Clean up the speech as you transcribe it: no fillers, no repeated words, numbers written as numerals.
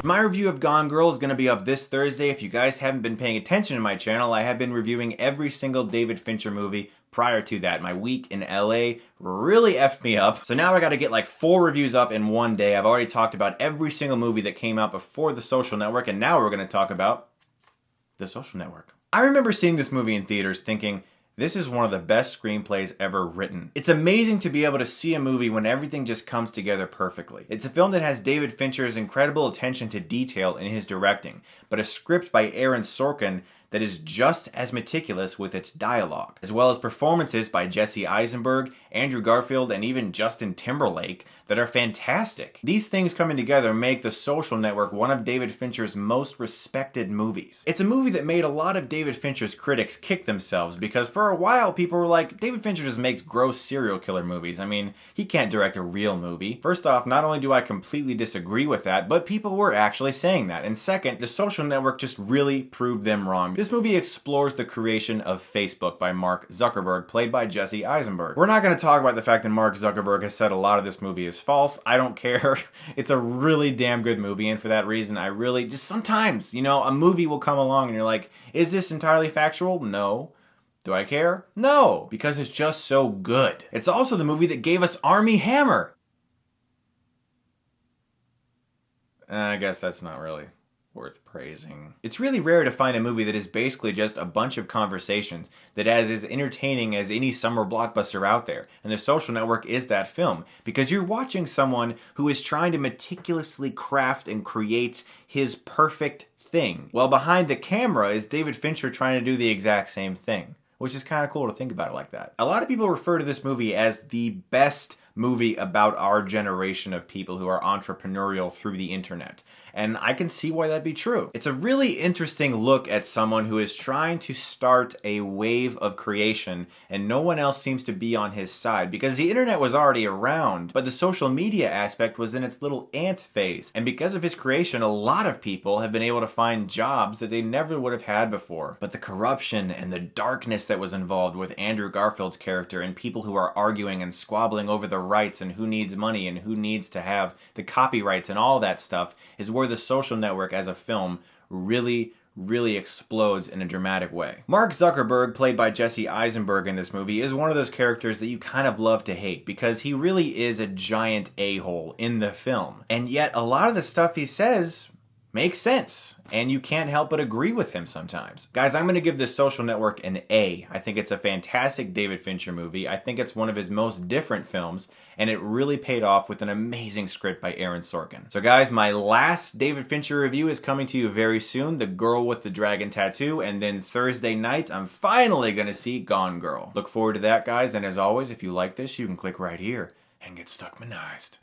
My review of Gone Girl is going to be up this Thursday. If you guys haven't been paying attention to my channel, I have been reviewing every single David Fincher movie. Prior to that, my week in LA really effed me up. So now I gotta get like 4 reviews up in one day. I've already talked about every single movie that came out before The Social Network, and now we're gonna talk about The Social Network. I remember seeing this movie in theaters thinking, this is one of the best screenplays ever written. It's amazing to be able to see a movie when everything just comes together perfectly. It's a film that has David Fincher's incredible attention to detail in his directing, but a script by Aaron Sorkin that is just as meticulous with its dialogue, as well as performances by Jesse Eisenberg, Andrew Garfield, and even Justin Timberlake that are fantastic. These things coming together make The Social Network one of David Fincher's most respected movies. It's a movie that made a lot of David Fincher's critics kick themselves because for a while people were like, David Fincher just makes gross serial killer movies. I mean, he can't direct a real movie. First off, not only do I completely disagree with that, but people were actually saying that. And second, The Social Network just really proved them wrong. This movie explores the creation of Facebook by Mark Zuckerberg, played by Jesse Eisenberg. We're not going to talk about the fact that Mark Zuckerberg has said a lot of this movie is false. I don't care. It's a really damn good movie, and for that reason, I really just sometimes, you know, a movie will come along and you're like, is this entirely factual? No. Do I care? No, because it's just so good. It's also the movie that gave us Armie Hammer. I guess that's not really worth praising. It's really rare to find a movie that is basically just a bunch of conversations that is as entertaining as any summer blockbuster out there. And The Social Network is that film, because you're watching someone who is trying to meticulously craft and create his perfect thing, while behind the camera is David Fincher trying to do the exact same thing, which is kind of cool to think about it like that. A lot of people refer to this movie as the best movie about our generation of people who are entrepreneurial through the internet. And I can see why that'd be true. It's a really interesting look at someone who is trying to start a wave of creation and no one else seems to be on his side because the internet was already around, but the social media aspect was in its little ant phase. And because of his creation, a lot of people have been able to find jobs that they never would have had before. But the corruption and the darkness that was involved with Andrew Garfield's character and people who are arguing and squabbling over the rights and who needs money and who needs to have the copyrights and all that stuff is where The Social Network as a film really explodes in a dramatic way. Mark Zuckerberg, played by Jesse Eisenberg in this movie, is one of those characters that you kind of love to hate because he really is a giant a-hole in the film. And yet a lot of the stuff he says makes sense, and you can't help but agree with him sometimes. Guys, I'm going to give The Social Network an A. I think it's a fantastic David Fincher movie. I think it's one of his most different films, and it really paid off with an amazing script by Aaron Sorkin. So guys, my last David Fincher review is coming to you very soon, The Girl with the Dragon Tattoo, and then Thursday night, I'm finally going to see Gone Girl. Look forward to that, guys, and as always, if you like this, you can click right here and get Stuckmanized.